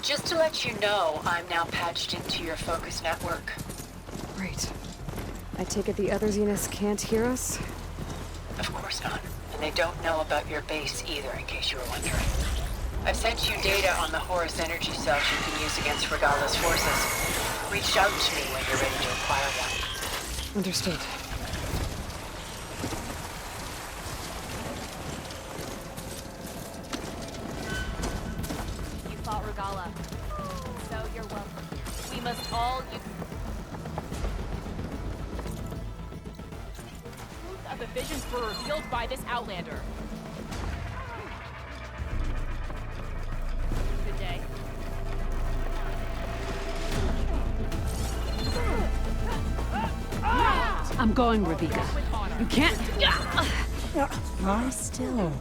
Just to let you know, I'm now patched into your focus network. Great. I take it the other Zeniths can't hear us? Of course not. And they don't know about your base either, in case you were wondering. I've sent you data on the Horus energy cells you can use against Regala's forces. Reach out to me when you're ready to acquire one. Understood. You fought Regala. So you're welcome. We must all use the visions were revealed by this Outlander. Good day. I'm going, Ravika. You can't. Lie still.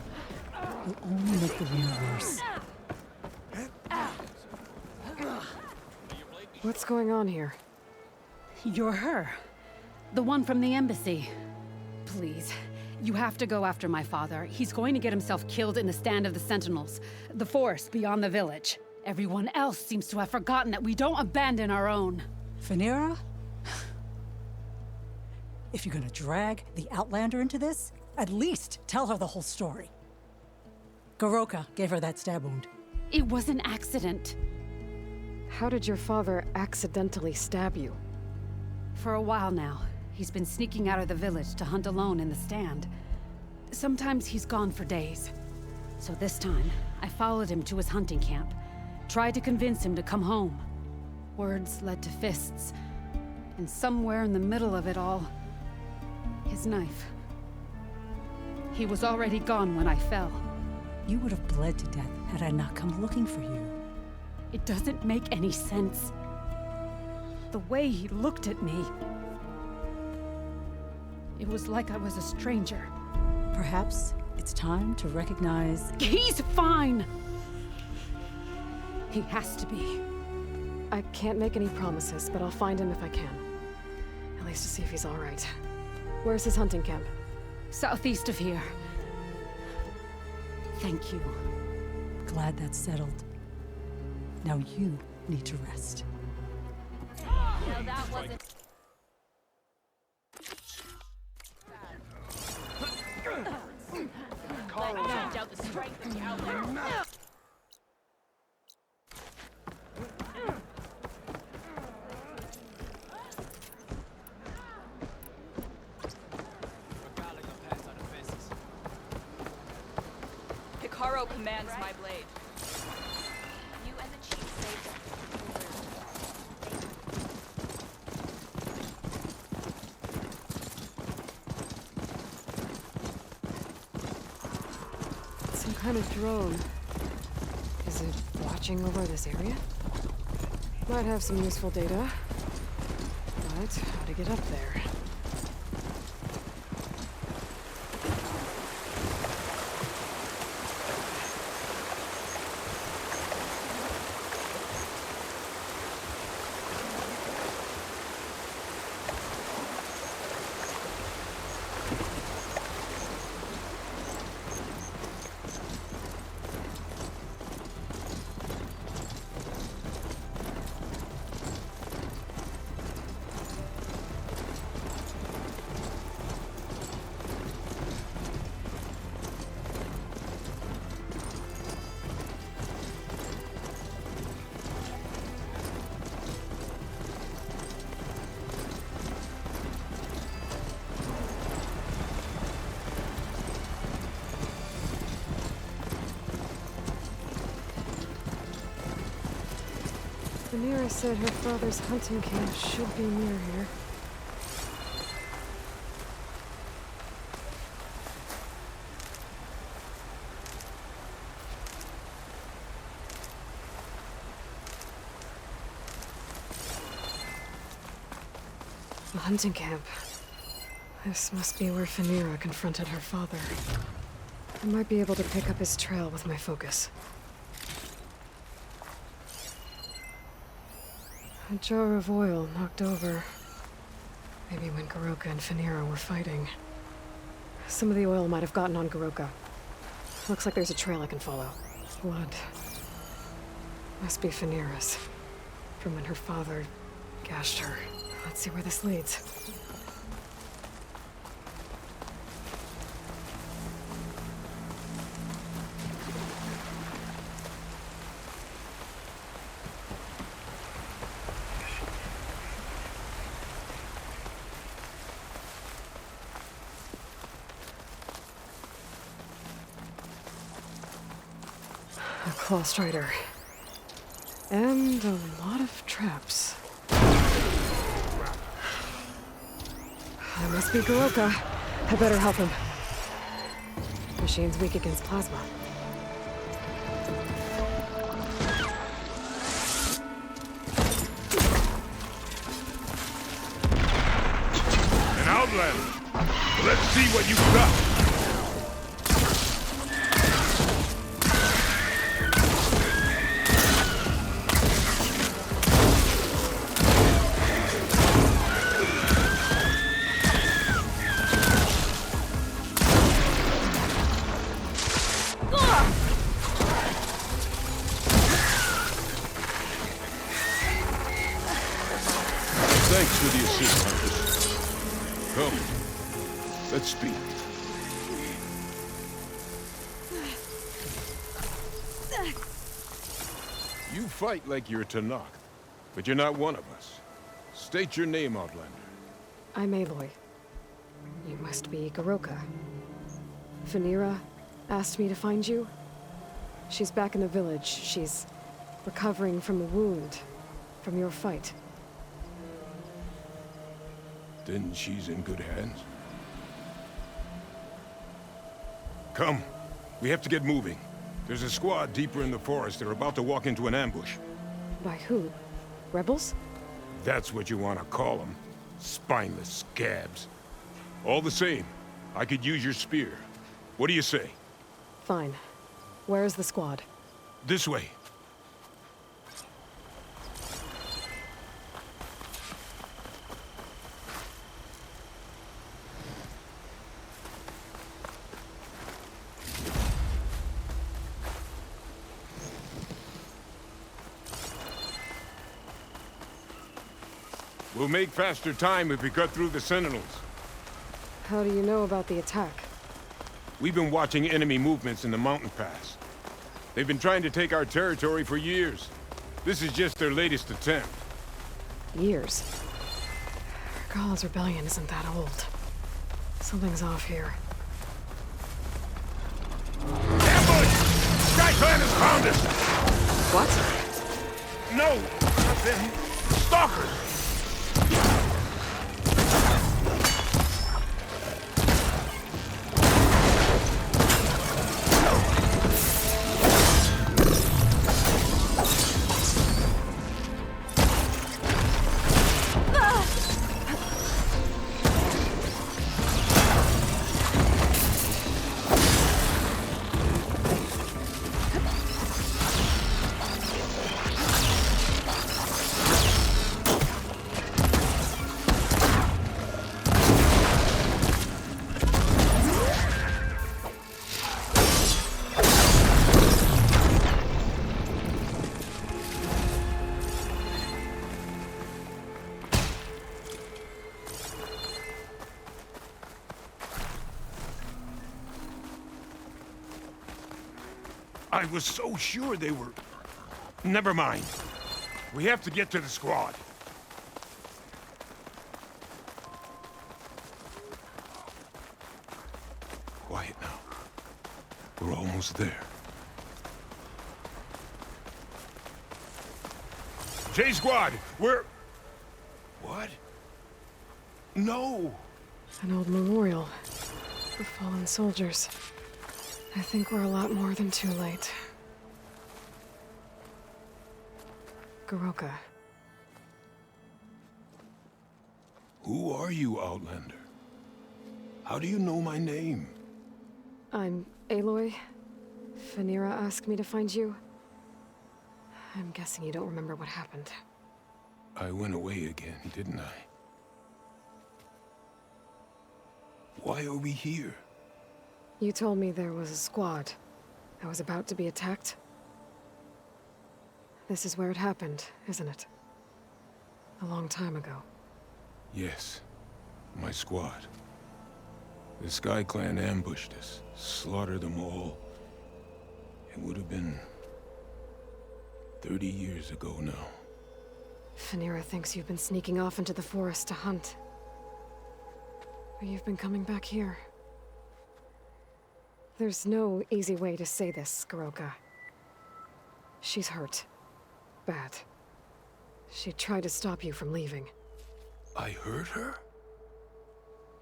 You'll only make the wound worse. What's going on here? You're her. The one from the embassy. Please, you have to go after my father. He's going to get himself killed in the stand of the Sentinels. The forest beyond the village. Everyone else seems to have forgotten that we don't abandon our own. Phaneira? If you're gonna drag the Outlander into this, at least tell her the whole story. Goroka gave her that stab wound. It was an accident. How did your father accidentally stab you? For a while now, he's been sneaking out of the village to hunt alone in the stand. Sometimes he's gone for days. So this time, I followed him to his hunting camp. Tried to convince him to come home. Words led to fists. And somewhere in the middle of it all, his knife. He was already gone when I fell. You would have bled to death had I not come looking for you. It doesn't make any sense. The way he looked at me. It was like I was a stranger. Perhaps it's time to recognize... He's fine! He has to be. I can't make any promises, but I'll find him if I can. At least to see if he's all right. Where's his hunting camp? Southeast of here. Thank you. Glad that's settled. Now you need to rest. No, that wasn't. Let me doubt the strength of the Outlander. Hikaru commands my blade. You and the chief saved them. Some kind of drone. Is it watching over this area? Might have some useful data. But how to get up there? Phaneira said her father's hunting camp should be near here. A hunting camp. This must be where Phaneira confronted her father. I might be able to pick up his trail with my focus. A jar of oil knocked over. Maybe when Goroka and Phaneira were fighting. Some of the oil might have gotten on Goroka. Looks like there's a trail I can follow. Blood. Must be Phaneira's. From when her father gashed her. Let's see where this leads. A claw strider. And a lot of traps. That must be Goroka. I better help him. Machine's weak against plasma. An outlander. Let's see what you've got. Thanks for the assist, Huntress. Come, let's speak. You fight like you're Tanakh, but you're not one of us. State your name, Outlander. I'm Aloy. You must be Goroka. Phaneira asked me to find you. She's back in the village. She's recovering from a wound from your fight. Then she's in good hands. Come, we have to get moving. There's a squad deeper in the forest. They're about to walk into an ambush. By who? Rebels? That's what you want to call them. Spineless scabs. All the same, I could use your spear. What do you say? Fine. Where's the squad? This way. We'll make faster time if we cut through the Sentinels. How do you know about the attack? We've been watching enemy movements in the mountain pass. They've been trying to take our territory for years. This is just their latest attempt. Years. Gala's rebellion isn't that old. Something's off here. Ambush! Sky Clan has found us! What? No, not them. Stalkers! I was so sure they were... Never mind. We have to get to the squad. Quiet now. We're almost there. J Squad, we're... What? No! An old memorial for fallen soldiers. I think we're a lot more than too late. Goroka. Who are you, Outlander? How do you know my name? I'm Aloy. Phaneira asked me to find you. I'm guessing you don't remember what happened. I went away again, didn't I? Why are we here? You told me there was a squad that was about to be attacked. This is where it happened, isn't it? A long time ago. Yes. My squad. The Sky Clan ambushed us, slaughtered them all. It would have been 30 years ago now. Fenira thinks you've been sneaking off into the forest to hunt. But you've been coming back here. There's no easy way to say this, Garoka. She's hurt. Bad. She tried to stop you from leaving. I hurt her?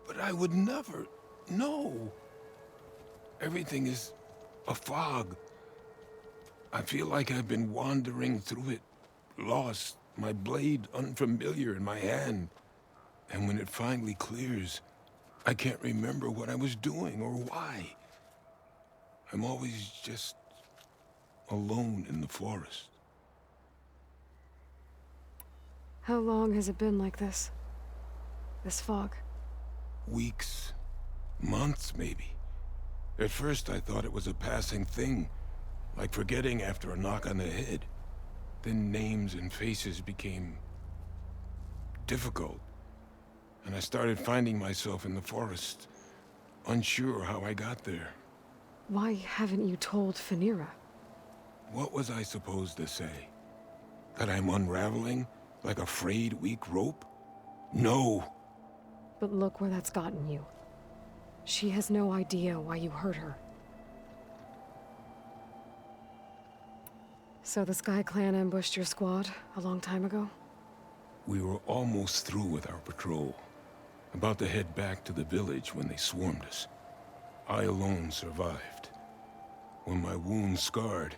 But I would never... No. Everything is a fog. I feel like I've been wandering through it, lost, my blade unfamiliar in my hand. And when it finally clears, I can't remember what I was doing or why. I'm always just alone in the forest. How long has it been like this? This fog? Weeks, months maybe. At first I thought it was a passing thing, like forgetting after a knock on the head. Then names and faces became difficult, and I started finding myself in the forest, unsure how I got there. Why haven't you told Fenira? What was I supposed to say? That I'm unraveling, like a frayed, weak rope? No! But look where that's gotten you. She has no idea why you hurt her. So the Sky Clan ambushed your squad a long time ago? We were almost through with our patrol. About to head back to the village when they swarmed us. I alone survived. When my wounds scarred,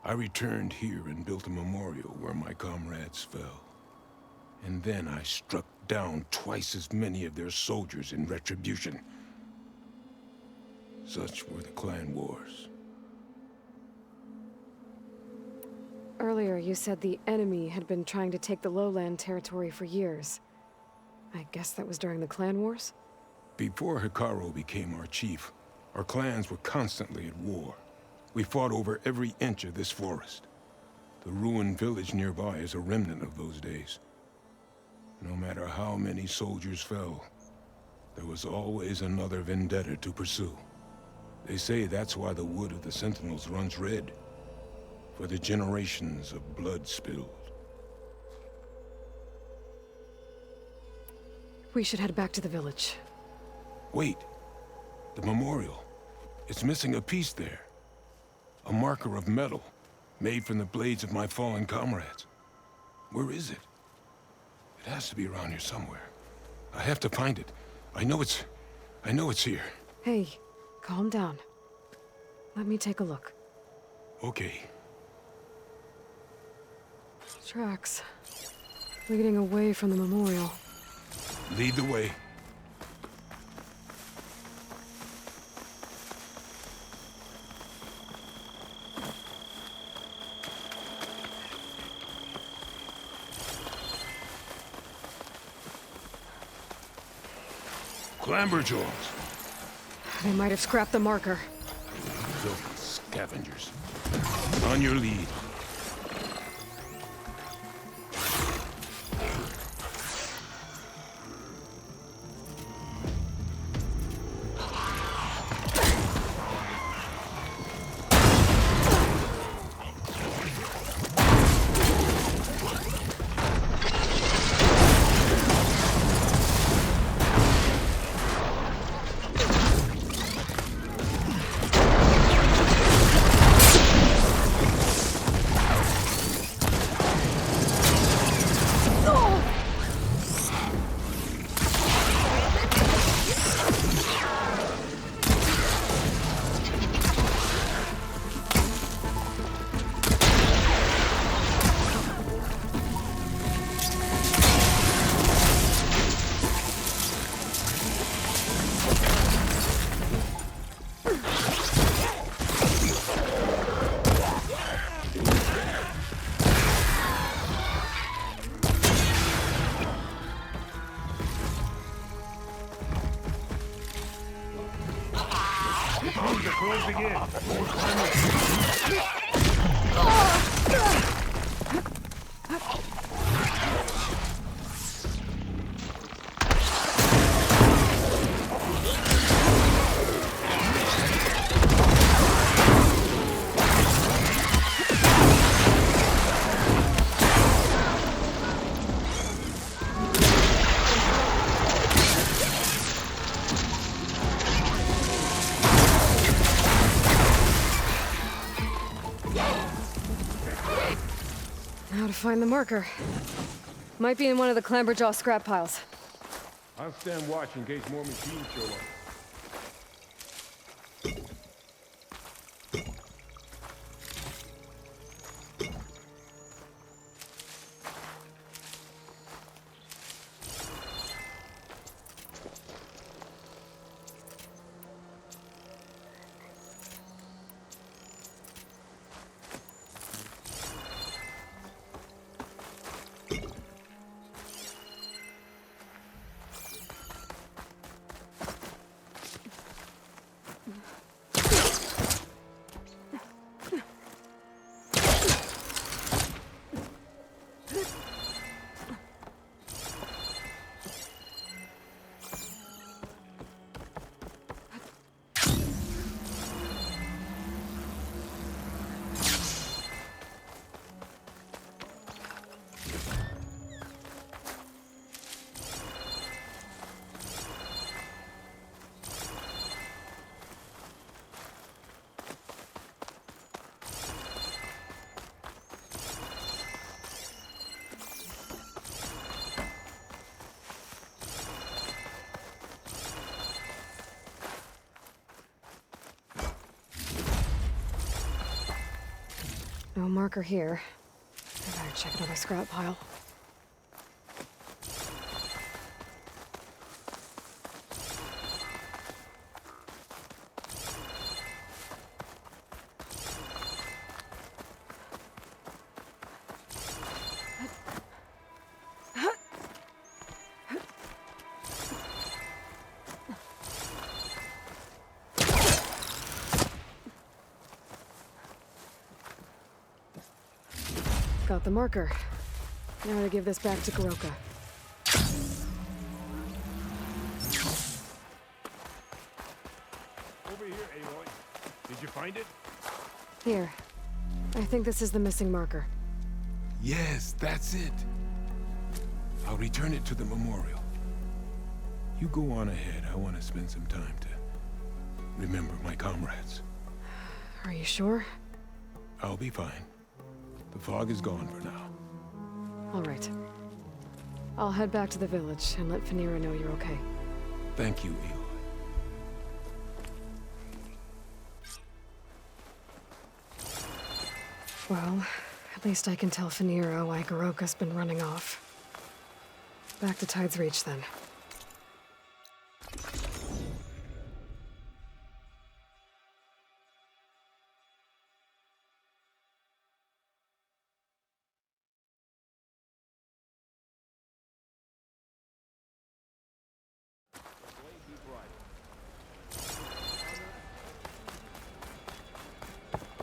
I returned here and built a memorial where my comrades fell. And then I struck down twice as many of their soldiers in retribution. Such were the clan wars. Earlier, you said the enemy had been trying to take the lowland territory for years. I guess that was during the clan wars? Before Hikaru became our chief, our clans were constantly at war. We fought over every inch of this forest. The ruined village nearby is a remnant of those days. No matter how many soldiers fell, there was always another vendetta to pursue. They say that's why the wood of the Sentinels runs red, for the generations of blood spilled. We should head back to the village. Wait, the memorial. It's missing a piece there. A marker of metal, made from the blades of my fallen comrades. Where is it? It has to be around here somewhere. I have to find it. I know it's here. Hey, calm down. Let me take a look. Okay. Tracks. Leading away from the memorial. Lead the way. Clamberjaws. They might have scrapped the marker. Filthy scavengers. On your lead. Now to find the marker. Might be in one of the Clamberjaw scrap piles. I'll stand watch in case more machines show up. No marker here. I better check another scrap pile. Got the marker. Now to give this back to Garoka. Over here, Aloy. Did you find it? Here. I think this is the missing marker. Yes, that's it. I'll return it to the memorial. You go on ahead. I want to spend some time to remember my comrades. Are you sure? I'll be fine. The fog is gone for now. All right. I'll head back to the village and let Phaneera know you're okay. Thank you, Aloy. Well, at least I can tell Phaneera why Garoka's been running off. Back to Tide's Reach, then.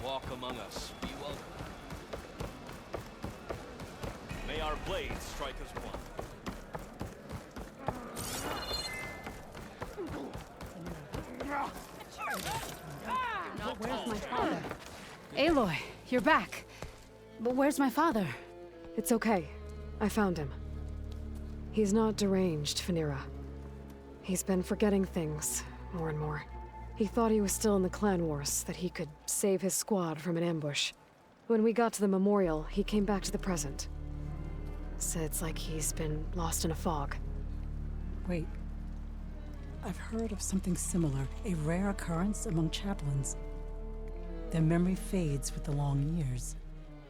Walk among us, be welcome. May our blades strike as one. Where's my father? Aloy, you're back. But where's my father? It's okay. I found him. He's not deranged, Phaneera. He's been forgetting things, more and more. He thought he was still in the clan wars, that he could save his squad from an ambush. When we got to the memorial, he came back to the present. Said it's like he's been lost in a fog. Wait. I've heard of something similar, a rare occurrence among chaplains. Their memory fades with the long years.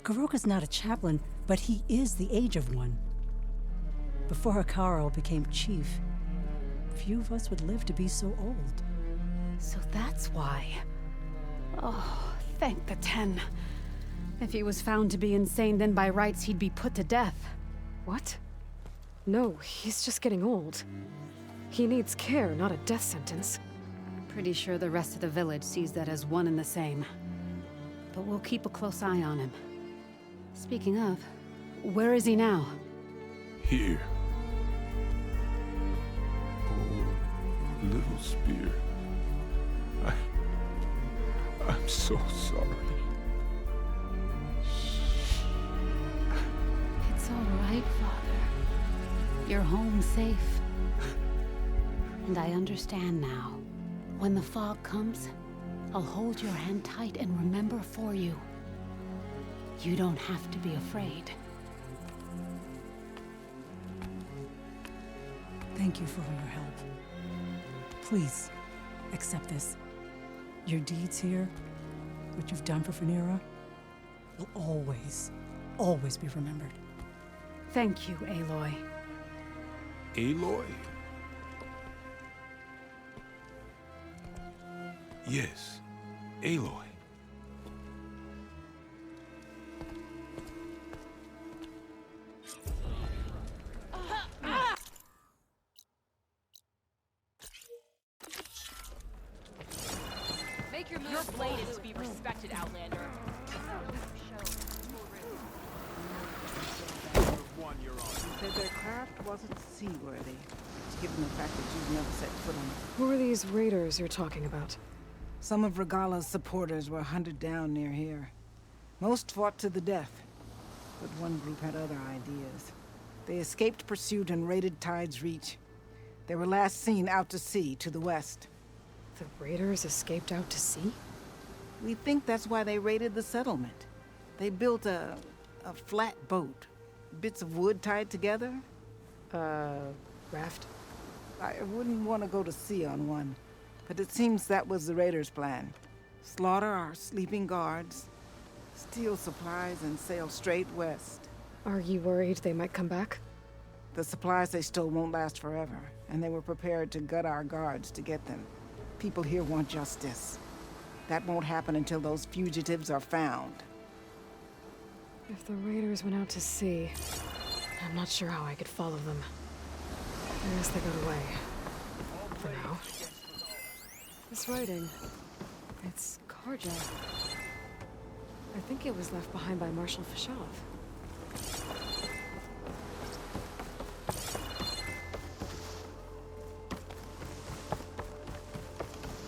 Garoka's not a chaplain, but he is the age of one. Before Hikaru became chief, few of us would live to be so old. So that's why. Oh, thank the 10. If he was found to be insane, then by rights he'd be put to death. What? No, he's just getting old. He needs care, not a death sentence. Pretty sure the rest of the village sees that as one and the same. But we'll keep a close eye on him. Speaking of, Where is he now? Here. Oh, little spear. I'm so sorry. It's all right, Father. You're home safe. And I understand now. When the fog comes, I'll hold your hand tight and remember for you. You don't have to be afraid. Thank you for all your help. Please, accept this. Your deeds here, what you've done for Phaneera, will always, always be remembered. Thank you, Aloy. Aloy? Yes, Aloy. Make your move. Your blade is to be respected, Outlander. Said their craft wasn't seaworthy, given the fact that you've never set foot on it. Who are these raiders you're talking about? Some of Regala's supporters were hunted down near here. Most fought to the death, but one group had other ideas. They escaped pursuit and raided Tide's Reach. They were last seen out to sea, to the west. The raiders escaped out to sea? We think that's why they raided the settlement. They built a flat boat. Bits of wood tied together. Raft? I wouldn't want to go to sea on one, but it seems that was the raiders' plan. Slaughter our sleeping guards, steal supplies, and sail straight west. Are you worried they might come back? The supplies they stole won't last forever, and they were prepared to gut our guards to get them. People here want justice. That won't happen until those fugitives are found. If the raiders went out to sea, I'm not sure how I could follow them. I guess they got away. For now. This writing, it's Karja. I think it was left behind by Marshal Fashov.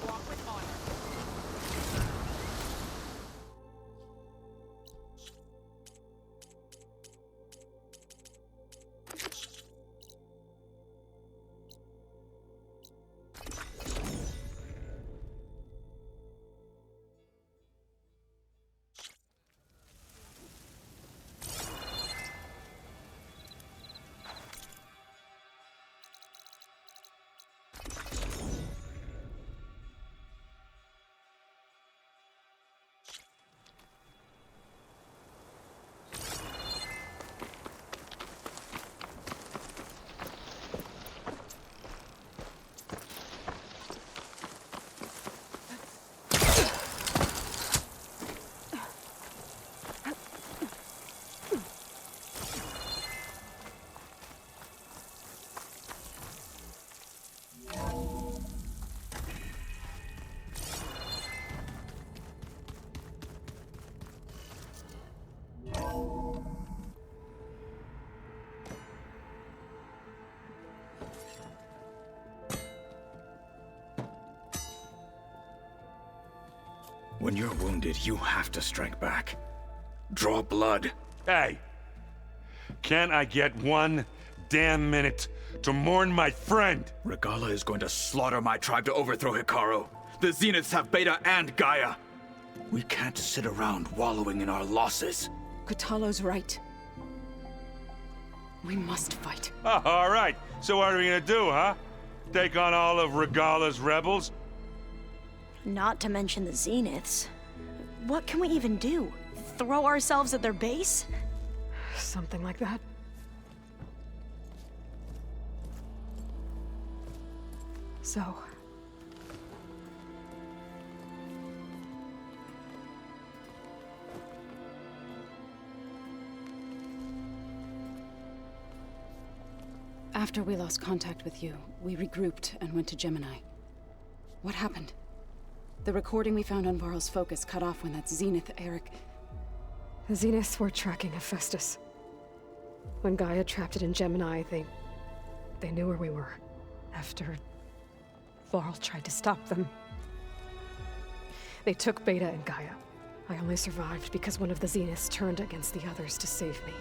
Walk with honor. When you're wounded, you have to strike back. Draw blood. Hey! Can't I get one damn minute to mourn my friend? Regala is going to slaughter my tribe to overthrow Hikaru. The Zeniths have Beta and Gaia. We can't sit around wallowing in our losses. Kotallo's right. We must fight. Oh, all right. So what are we gonna do, huh? Take on all of Regala's rebels? Not to mention the Zeniths. What can we even do? Throw ourselves at their base? Something like that. So... After we lost contact with you, we regrouped and went to Gemini. What happened? The recording we found on Varl's focus cut off when that Zenith Eric... The Zeniths were tracking Hephaestus. When Gaia trapped it in Gemini, they knew where we were. After Varl tried to stop them. They took Beta and Gaia. I only survived because one of the Zeniths turned against the others to save me.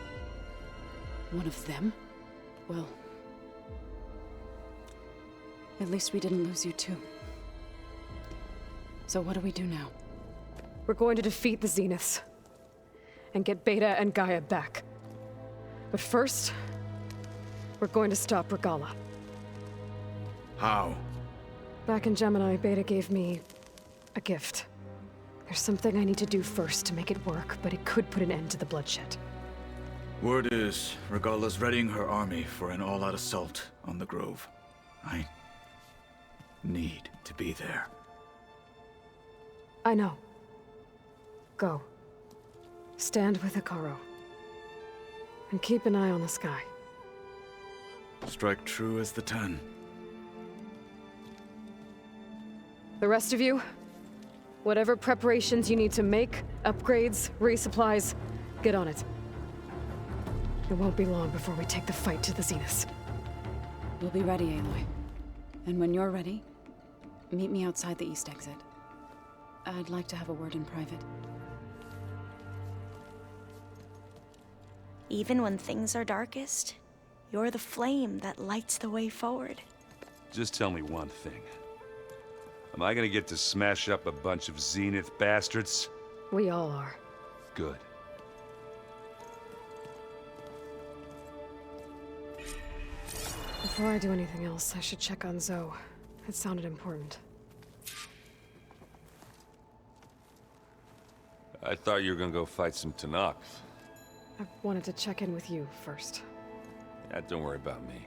One of them? Well, at least we didn't lose you too. So what do we do now? We're going to defeat the Zeniths and get Beta and Gaia back. But first, we're going to stop Regala. How? Back in Gemini, Beta gave me a gift. There's something I need to do first to make it work, but it could put an end to the bloodshed. Word is, Regala's readying her army for an all-out assault on the Grove. I need to be there. I know. Go. Stand with Hekarro. And keep an eye on the sky. Strike true as the 10. The rest of you, whatever preparations you need to make, upgrades, resupplies, get on it. It won't be long before we take the fight to the Zeniths. We'll be ready, Aloy. And when you're ready, meet me outside the east exit. I'd like to have a word in private. Even when things are darkest, you're the flame that lights the way forward. Just tell me one thing. Am I gonna get to smash up a bunch of Zenith bastards? We all are. Good. Before I do anything else, I should check on Zoe. It sounded important. I thought you were gonna go fight some Tenakth. I wanted to check in with you first. Yeah, don't worry about me.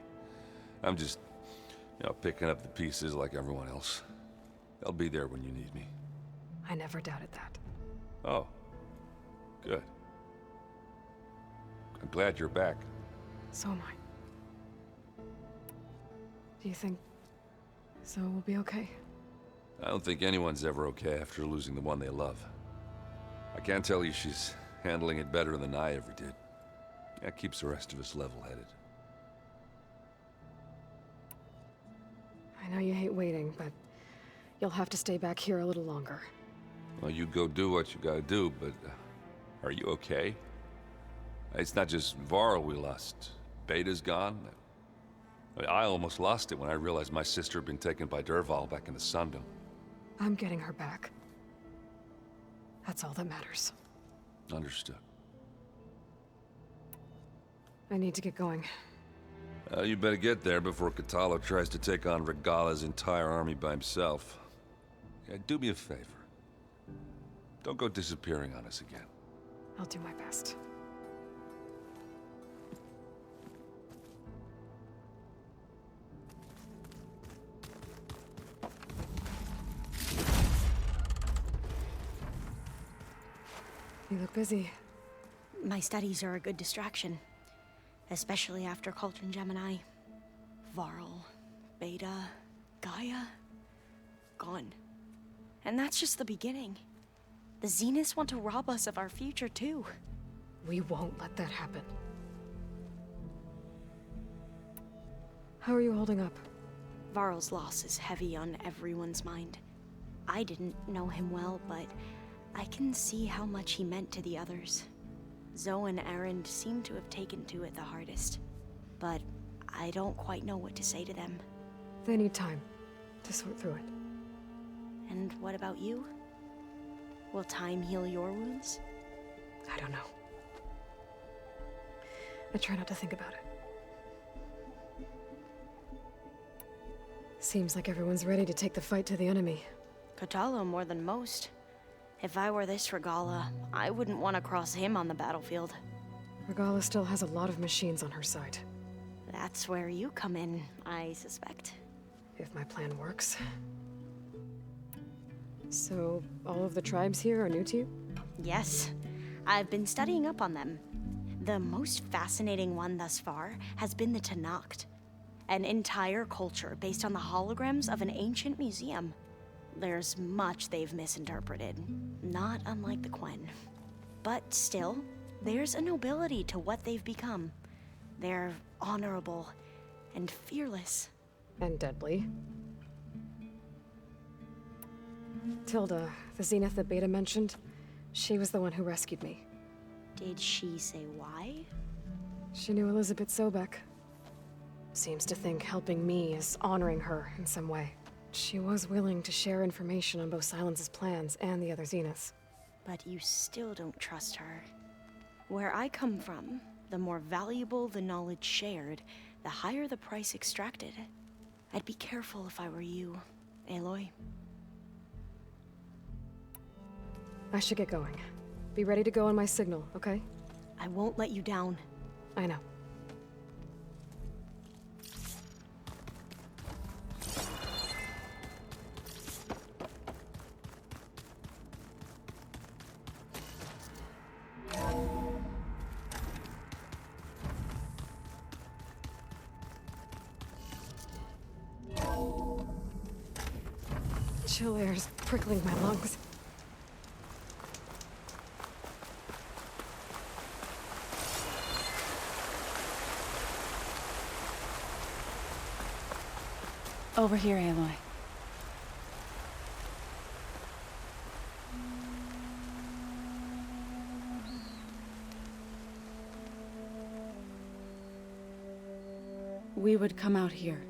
I'm just, picking up the pieces like everyone else. I'll be there when you need me. I never doubted that. Oh. Good. I'm glad you're back. So am I. Do you think Zoe will be okay? I don't think anyone's ever okay after losing the one they love. I can't tell you she's handling it better than I ever did. That keeps the rest of us level-headed. I know you hate waiting, but you'll have to stay back here a little longer. Well, you go do what you gotta do, but are you okay? It's not just Varl we lost. Beta's gone. I almost lost it when I realized my sister had been taken by Dervahl back in the Sundom. I'm getting her back. That's all that matters. Understood. I need to get going. You better get there before Kotallo tries to take on Regala's entire army by himself. Yeah, do me a favor. Don't go disappearing on us again. I'll do my best. You look busy. My studies are a good distraction. Especially after Cauldron Gemini. Varl, Beta, Gaia, gone. And that's just the beginning. The Zeniths want to rob us of our future too. We won't let that happen. How are you holding up? Varl's loss is heavy on everyone's mind. I didn't know him well, but I can see how much he meant to the others. Zoe and Erend seem to have taken to it the hardest, but I don't quite know what to say to them. They need time to sort through it. And what about you? Will time heal your wounds? I don't know. I try not to think about it. Seems like everyone's ready to take the fight to the enemy. Kotallo more than most. If I were this Regala, I wouldn't want to cross him on the battlefield. Regala still has a lot of machines on her side. That's where you come in, I suspect. If my plan works. So, all of the tribes here are new to you? Yes. I've been studying up on them. The most fascinating one thus far has been the Tenakth. An entire culture based on the holograms of an ancient museum. There's much they've misinterpreted, not unlike the Quen. But still, there's a nobility to what they've become. They're honorable and fearless. And deadly. Tilda, the Zenith that Beta mentioned, she was the one who rescued me. Did she say why? She knew Elizabeth Sobek. Seems to think helping me is honoring her in some way. She was willing to share information on both Silence's plans and the other Zeniths. But you still don't trust her. Where I come from, the more valuable the knowledge shared, the higher the price extracted. I'd be careful if I were you, Aloy. I should get going. Be ready to go on my signal, okay? I won't let you down. I know. Chill air's prickling my lungs. Over here, Aloy. We would come out here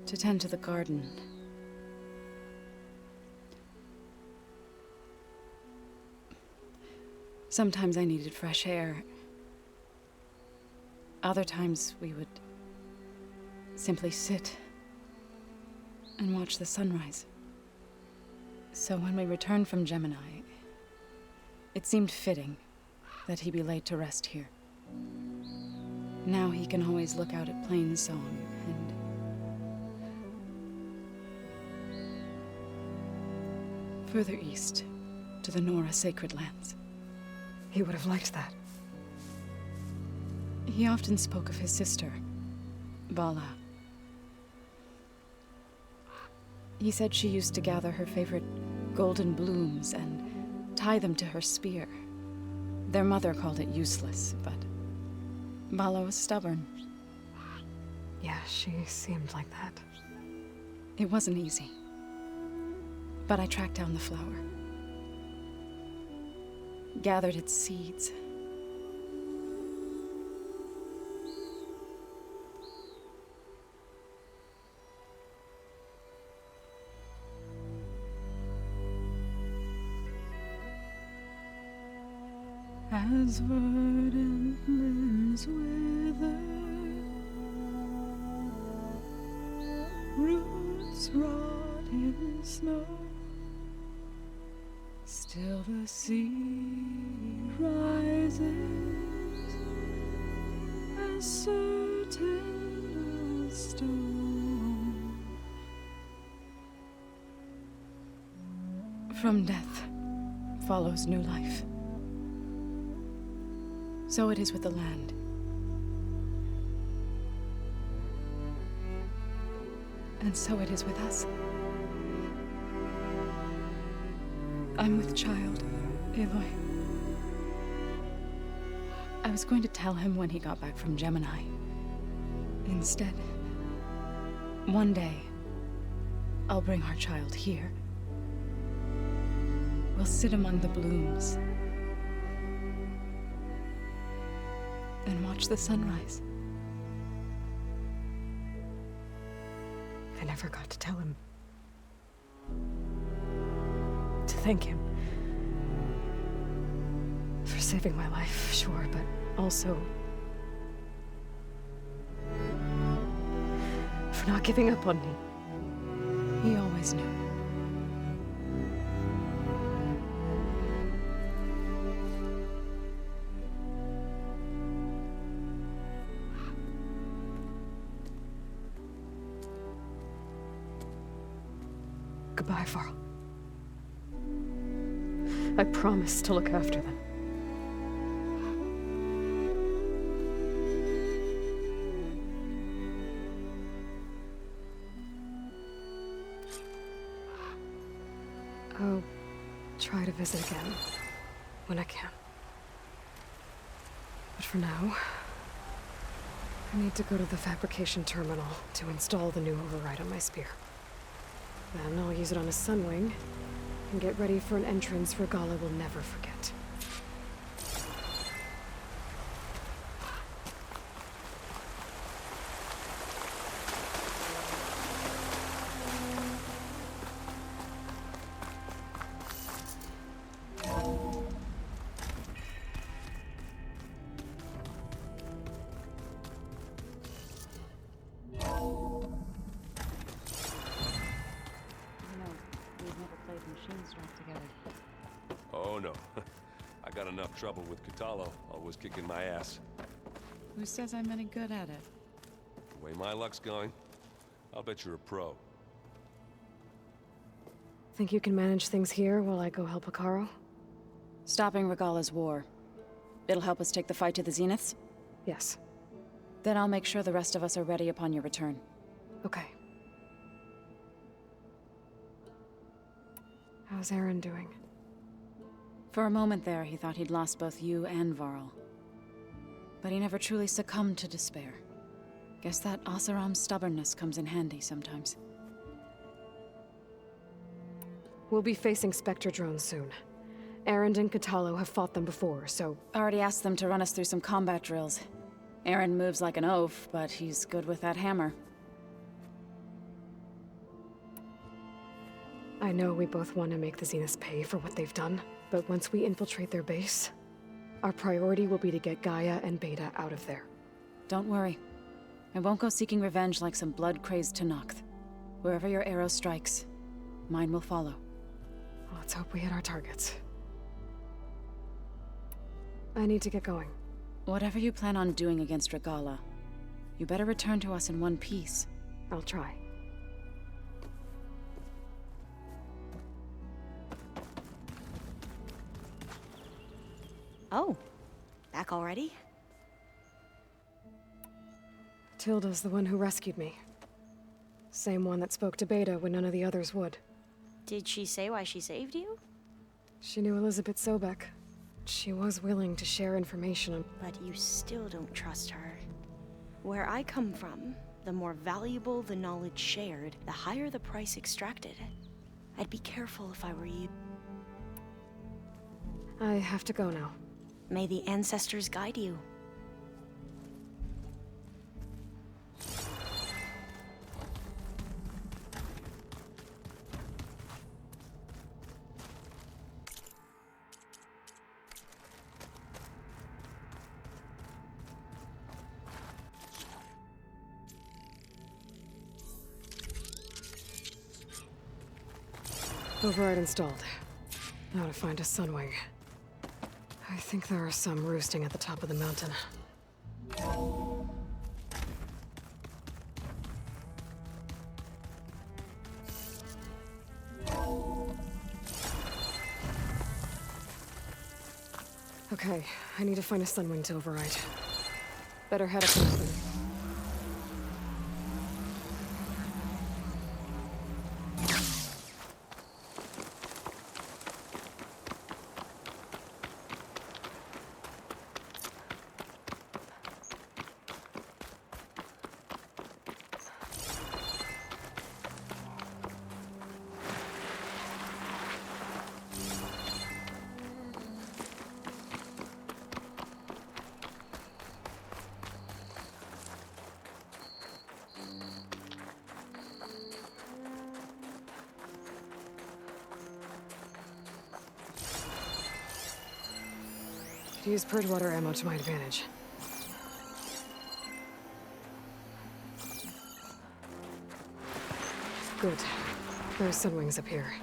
to tend to the garden. Sometimes I needed fresh air. Other times we would simply sit and watch the sunrise. So when we returned from Gemini, it seemed fitting that he be laid to rest here. Now he can always look out at Plainsong and further east to the Nora Sacred Lands. He would have liked that. He often spoke of his sister, Vala. He said she used to gather her favorite golden blooms and tie them to her spear. Their mother called it useless, but Vala was stubborn. Yeah, she seemed like that. It wasn't easy. But I tracked down the flower. Gathered its seeds. As verdant limbs wither, roots rot in snow, still the sea rises, as certain as stone. From death follows new life. So it is with the land. And so it is with us. I'm with child, Aloy. I was going to tell him when he got back from Gemini. Instead, one day, I'll bring our child here. We'll sit among the blooms and watch the sunrise. I never got to tell him. To thank him. For saving my life, sure, but also for not giving up on me. He always knew. Goodbye, Varl. I promise to look after them. I'll try to visit again when I can. But for now, I need to go to the fabrication terminal to install the new override on my spear. Then I'll use it on a sunwing and get ready for an entrance Regala will never forget. Oh no. I got enough trouble with Catalo, always kicking my ass. Who says I'm any good at it? The way my luck's going, I'll bet you're a pro. Think you can manage things here while I go help Hekarro? Stopping Regala's war. It'll help us take the fight to the Zeniths? Yes. Then I'll make sure the rest of us are ready upon your return. Okay. How's Aaron doing? For a moment there, he thought he'd lost both you and Varl. But he never truly succumbed to despair. Guess that Oseram's stubbornness comes in handy sometimes. We'll be facing Spectre drones soon. Aaron and Catalo have fought them before, so... Already asked them to run us through some combat drills. Aaron moves like an oaf, but he's good with that hammer. I know we both want to make the Zeniths pay for what they've done, but once we infiltrate their base, our priority will be to get Gaia and Beta out of there. Don't worry. I won't go seeking revenge like some blood-crazed Tenakth. Wherever your arrow strikes, mine will follow. Let's hope we hit our targets. I need to get going. Whatever you plan on doing against Regala, you better return to us in one piece. I'll try. Oh, back already? Tilda's the one who rescued me. Same one that spoke to Beta when none of the others would. Did she say why she saved you? She knew Elizabeth Sobek. She was willing to share information on... But you still don't trust her. Where I come from, the more valuable the knowledge shared, the higher the price extracted. I'd be careful if I were you. I have to go now. May the ancestors guide you. Override installed. Now to find a sunwing. I think there are some roosting at the top of the mountain. Okay, I need to find a sunwing to override. Better head up the mountain. Could use purge water ammo to my advantage. Good. There are sunwings up here.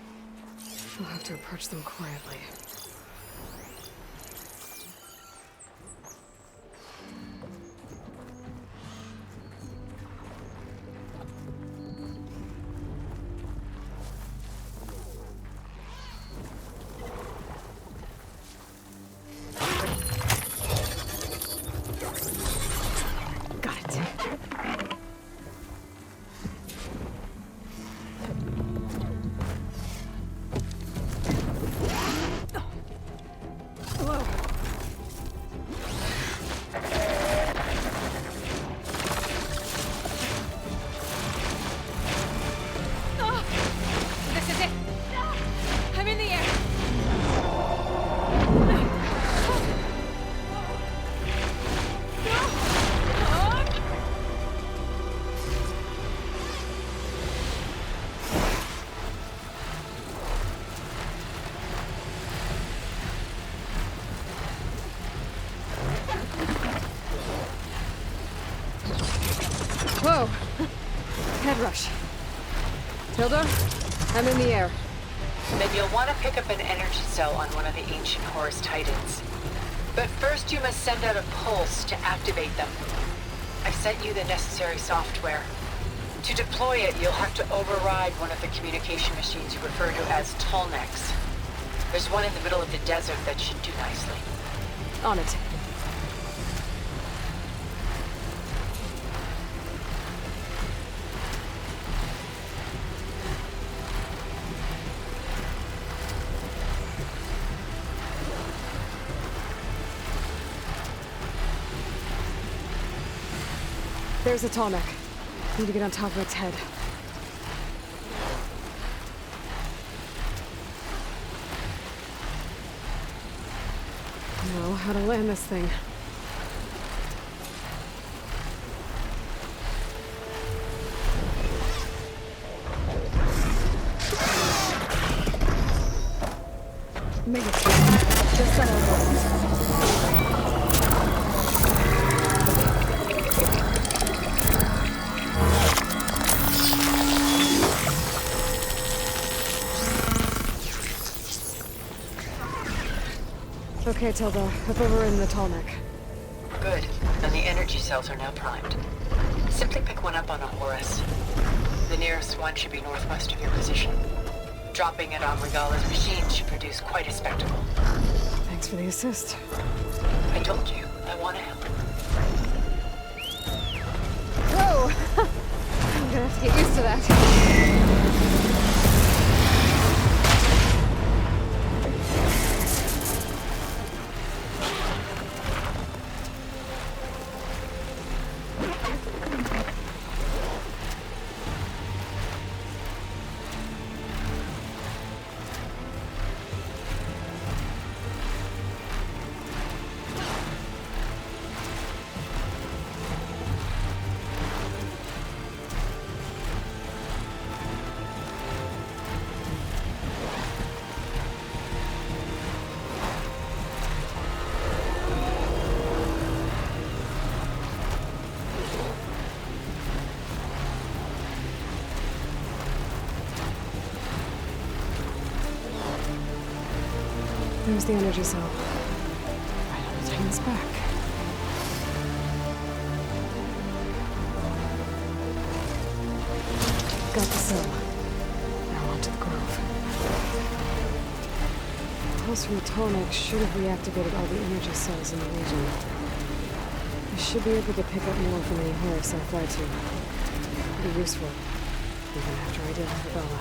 We'll have to approach them quietly. Hilda, I'm in the air. Then you'll want to pick up an energy cell on one of the ancient Horus Titans. But first you must send out a pulse to activate them. I've sent you the necessary software. To deploy it, you'll have to override one of the communication machines you refer to as Tallnecks. There's one in the middle of the desert that should do nicely. On it. There's a Tallneck. Need to get on top of its head. Know how to land this thing. Mega just sent over. Okay, Tilda. I've overridden the Tallneck. Good. And the energy cells are now primed. Simply pick one up on a Horus. The nearest one should be northwest of your position. Dropping it on Regala's machine should produce quite a spectacle. Thanks for the assist. I told you, I want to help. Whoa! I'm gonna have to get used to that. There's the energy cell. Right on the Titan's back. Got the cell. Now onto the grove. The pulse from the Tallneck should have reactivated all the energy cells in the region. I should be able to pick up more from any Horus I fly to. It'll be useful, even after I deal with Regala.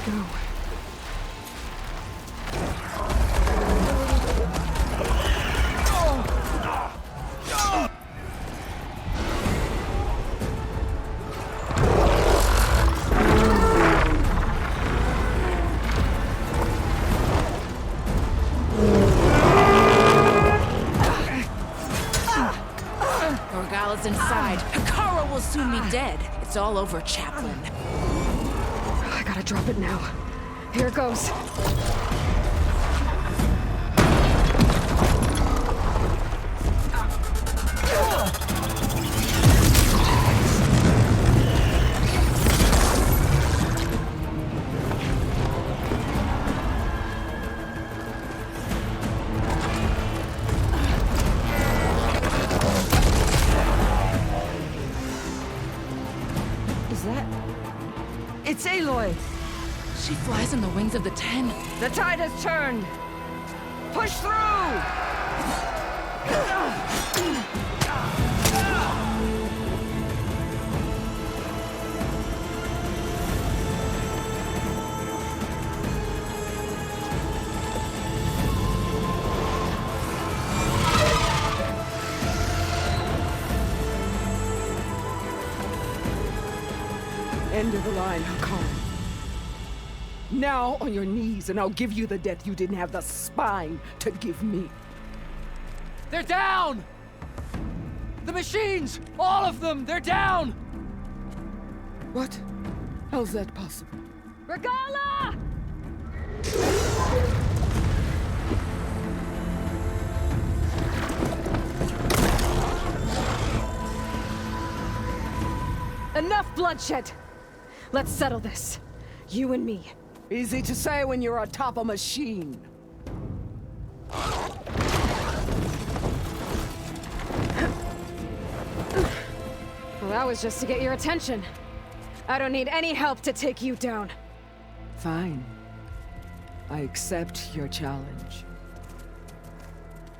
Go. Regala's inside. Hikaru will soon be dead. It's all over, Chaplain. I gotta drop it now. Here it goes. Is that... It's Aloy! She flies on the wings of the 10. The tide has turned! Push through! End of the line, Hakon. Now on your knees, and I'll give you the death you didn't have the spine to give me. They're down! The machines! All of them! They're down! What? How's that possible? Regala! Enough bloodshed! Let's settle this. You and me. Easy to say when you're atop a machine. Well, that was just to get your attention. I don't need any help to take you down. Fine. I accept your challenge.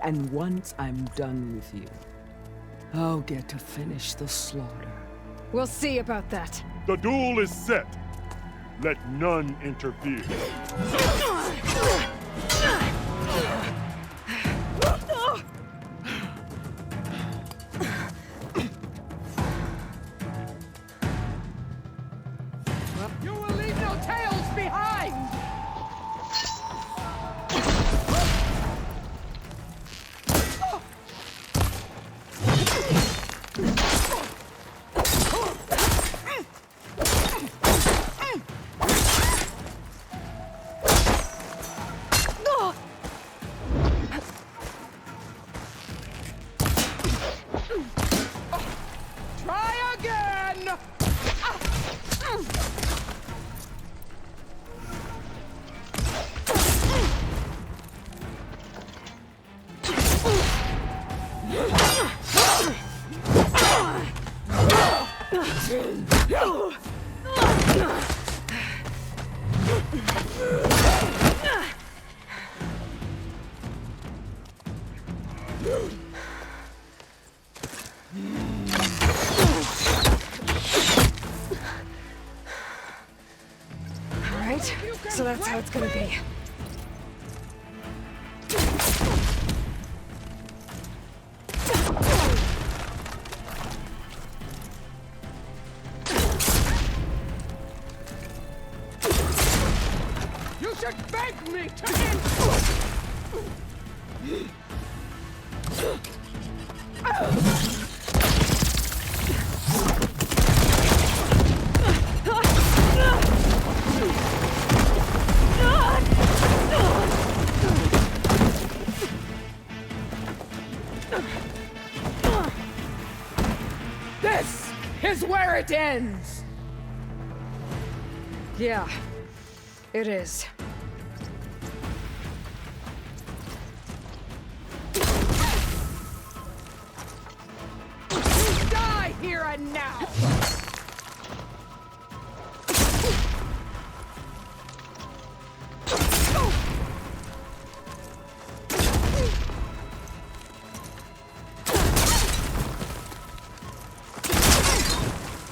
And once I'm done with you, I'll get to finish the slaughter. We'll see about that. The duel is set. Let none interfere. You will leave no tails behind! Try again! Alright, so that's how it's gonna be. You should beg me to end. This is where it ends! Yeah, it is. You die here and now!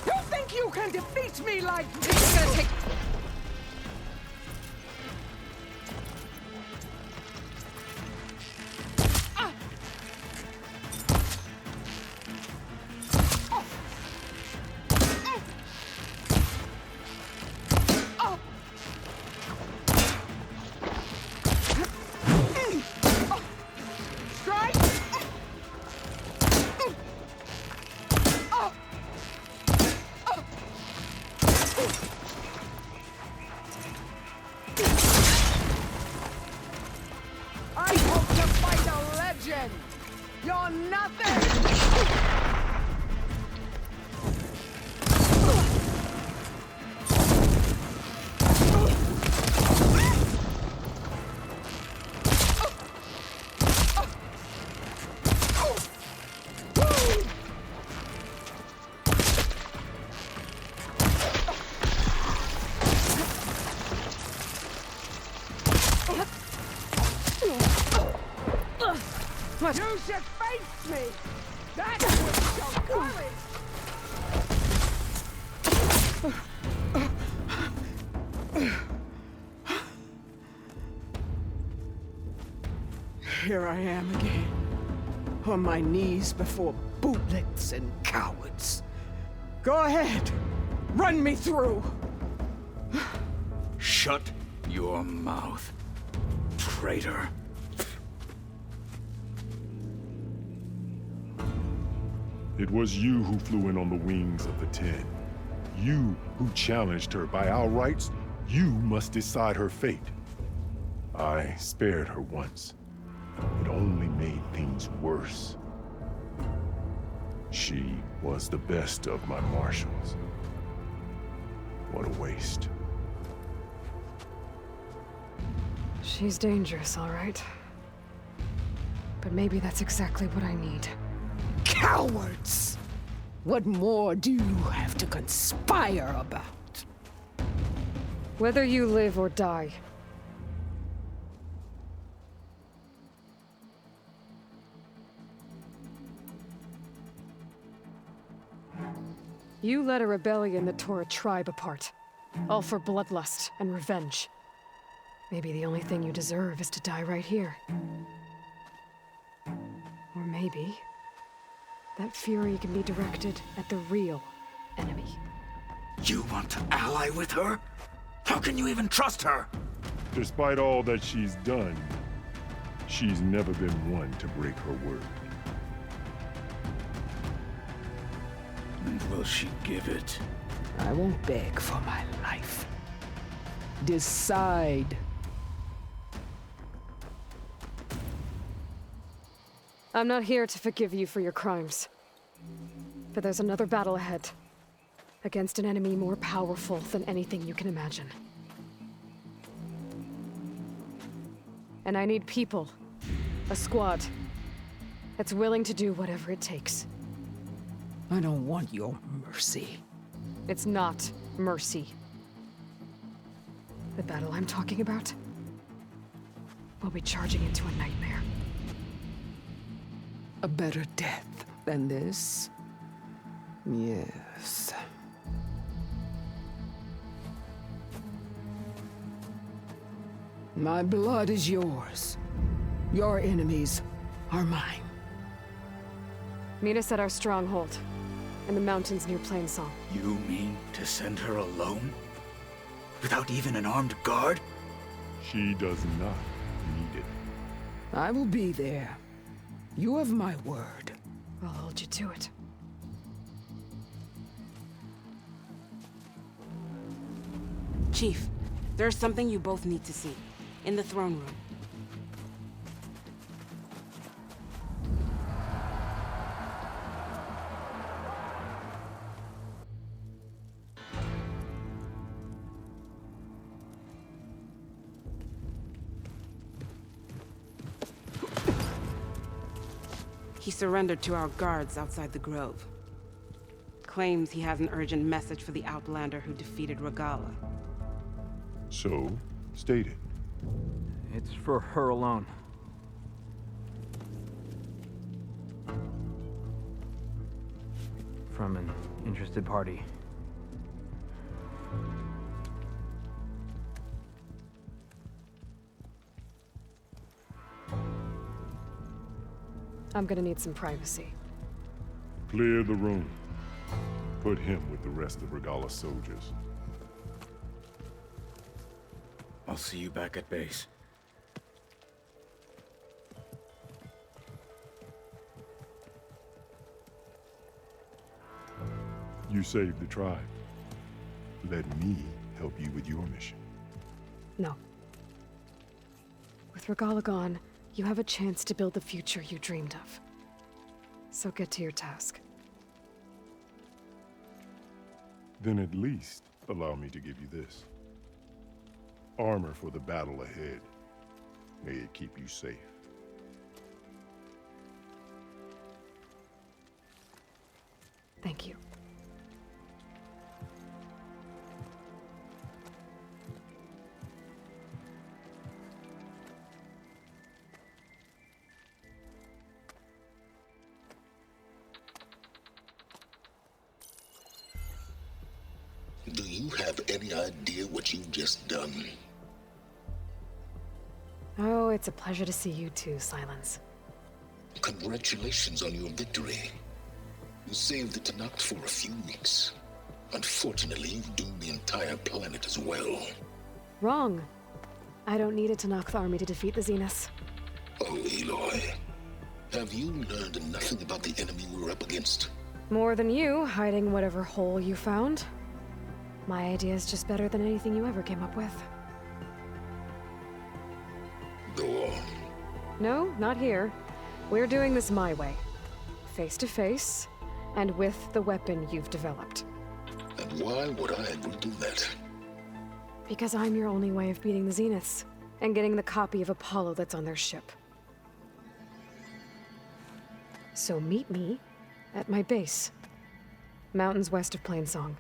You think you can defeat me like this? It's gonna take... Strike! I hope to fight a legend! You're nothing! What? You should face me! That would show courage! Here I am again, on my knees before bootlets and cowards. Go ahead, Run me through! Shut your mouth, traitor. It was you who flew in on the wings of the 10. You who challenged her. By our rights, you must decide her fate. I spared her once. It only made things worse. She was the best of my marshals. What a waste. She's dangerous, all right. But maybe that's exactly what I need. Cowards! What more do you have to conspire about? Whether you live or die. You led a rebellion that tore a tribe apart. All for bloodlust and revenge. Maybe the only thing you deserve is to die right here. Or maybe that fury can be directed at the real enemy. You want to ally with her? How can you even trust her? Despite all that she's done, she's never been one to break her word. And will she give it? I won't beg for my life. Decide. I'm not here to forgive you for your crimes. But there's another battle ahead. Against an enemy more powerful than anything you can imagine. And I need people. A squad. That's willing to do whatever it takes. I don't want your mercy. It's not mercy. The battle I'm talking about will be charging into a nightmare. A better death than this? Yes. My blood is yours. Your enemies are mine. Meet us at our stronghold, in the mountains near Plainsong. You mean to send her alone? Without even an armed guard? She does not need it. I will be there. You have my word. I'll hold you to it. Chief, there's something you both need to see. In the throne room. He surrendered to our guards outside the grove. Claims he has an urgent message for the Outlander who defeated Regala. So, state it. It's for her alone. From an interested party. I'm gonna need some privacy. Clear the room. Put him with the rest of Regala's soldiers. I'll see you back at base. You saved the tribe. Let me help you with your mission. No. With Regala gone, you have a chance to build the future you dreamed of. So get to your task. Then at least allow me to give you this. Armor for the battle ahead. May it keep you safe. Thank you. Do you have any idea what you've just done? Oh, it's a pleasure to see you too, Silence. Congratulations on your victory. You saved the Tanakh for a few weeks. Unfortunately, you've doomed the entire planet as well. Wrong. I don't need it to knock the army to defeat the Zeniths. Oh, Aloy. Have you learned nothing about the enemy we're up against? More than you, hiding whatever hole you found. My idea is just better than anything you ever came up with. Go on. No, not here. We're doing this my way. Face to face, and with the weapon you've developed. And why would I agree to that? Because I'm your only way of beating the Zeniths, and getting the copy of Apollo that's on their ship. So meet me at my base. Mountains west of Plainsong.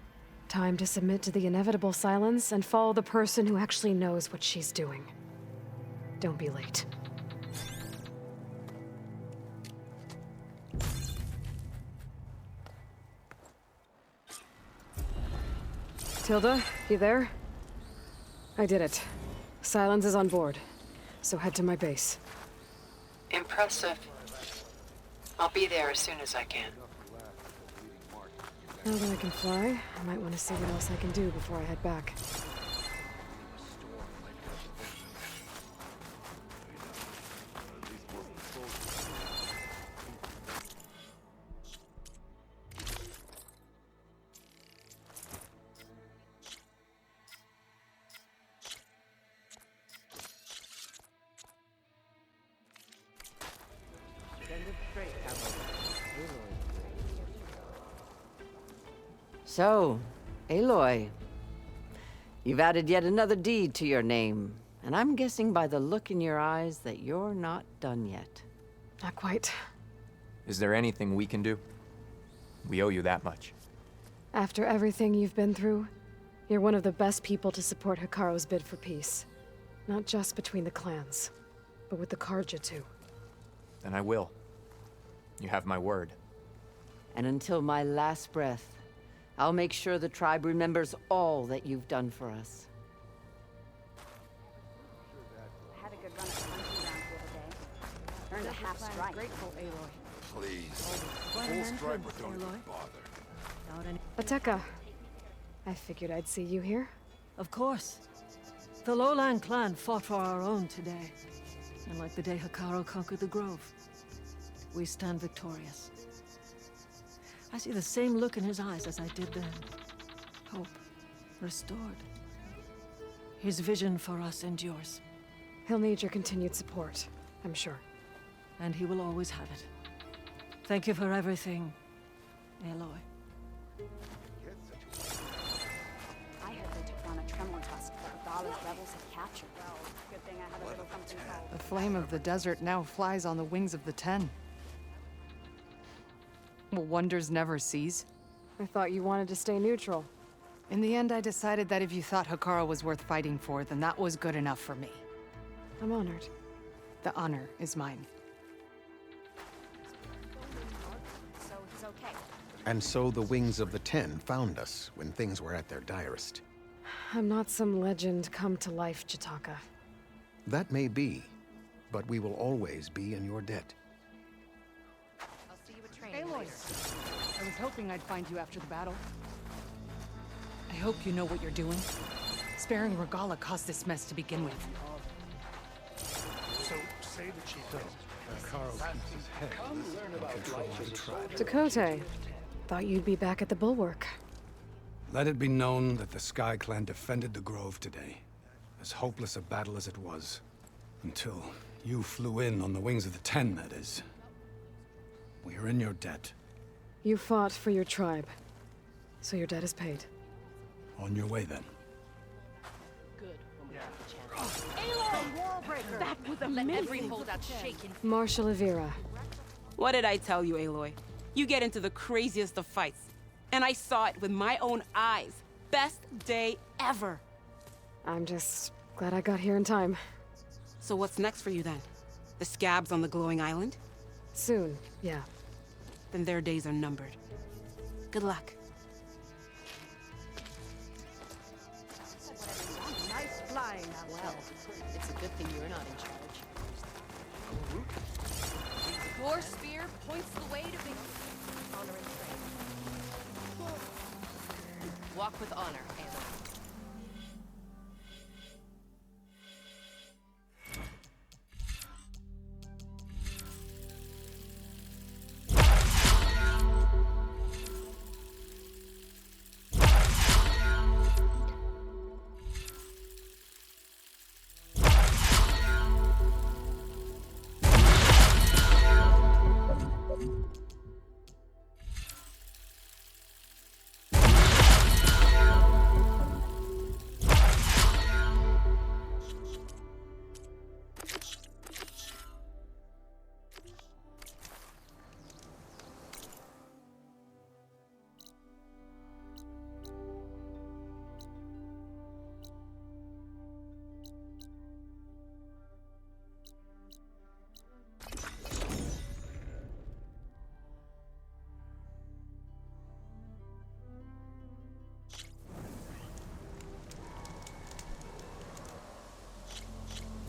Time to submit to the inevitable silence and follow the person who actually knows what she's doing. Don't be late. Tilda, you there? I did it. Silence is on board, so head to my base. Impressive. I'll be there as soon as I can. Now that I can fly, I might want to see what else I can do before I head back. So, Aloy, you've added yet another deed to your name, and I'm guessing by the look in your eyes that you're not done yet. Not quite. Is there anything we can do? We owe you that much. After everything you've been through, you're one of the best people to support Hikaru's bid for peace. Not just between the clans, but with the Carja too. Then I will. You have my word. And until my last breath, I'll make sure the tribe remembers all that you've done for us. I had a good run at the hunting ground the other day. Earned a half strike. Grateful, Aloy. Please. Full stripe or don't even bother. Ateka. I figured I'd see you here. Of course. The Lowland clan fought for our own today. And like the day Hikaru conquered the Grove, we stand victorious. I see the same look in his eyes as I did then. Hope restored. His vision for us endures. He'll need your continued support, I'm sure. And he will always have it. Thank you for everything, Aloy. I heard they took down a tremor tusk that Regala's rebels had captured. Well, good thing I had a little something called. The flame of the desert now flies on the wings of the 10. Will wonders never cease? I thought you wanted to stay neutral. In the end, I decided that if you thought Hikaru was worth fighting for, then that was good enough for me. I'm honored. The honor is mine. So it's okay. And so the wings of the 10 found us when things were at their direst. I'm not some legend come to life, Jataka. That may be, but we will always be in your debt. Aloy, I was hoping I'd find you after the battle. I hope you know what you're doing. Sparing Regala caused this mess to begin with. So, say that she does. Carl keeps his head and controls the tribe. Dakota, thought you'd be back at the Bulwark. Let it be known that the Sky Clan defended the Grove today. As hopeless a battle as it was. Until you flew in on the wings of the 10, that is. We are in your debt. You fought for your tribe, so your debt is paid. On your way, then. Aloy! Wallbreaker! That was amazing! Let every holdout shaken. Marshal Avira. What did I tell you, Aloy? You get into the craziest of fights. And I saw it with my own eyes. Best day ever. I'm just glad I got here in time. So what's next for you then? The scabs on the glowing island? Soon, yeah. Then their days are numbered. Good luck. Nice flying. Well, it's a good thing you're not in charge. War spear points the way to victory. Honor and strength. Walk with honor, Aloy.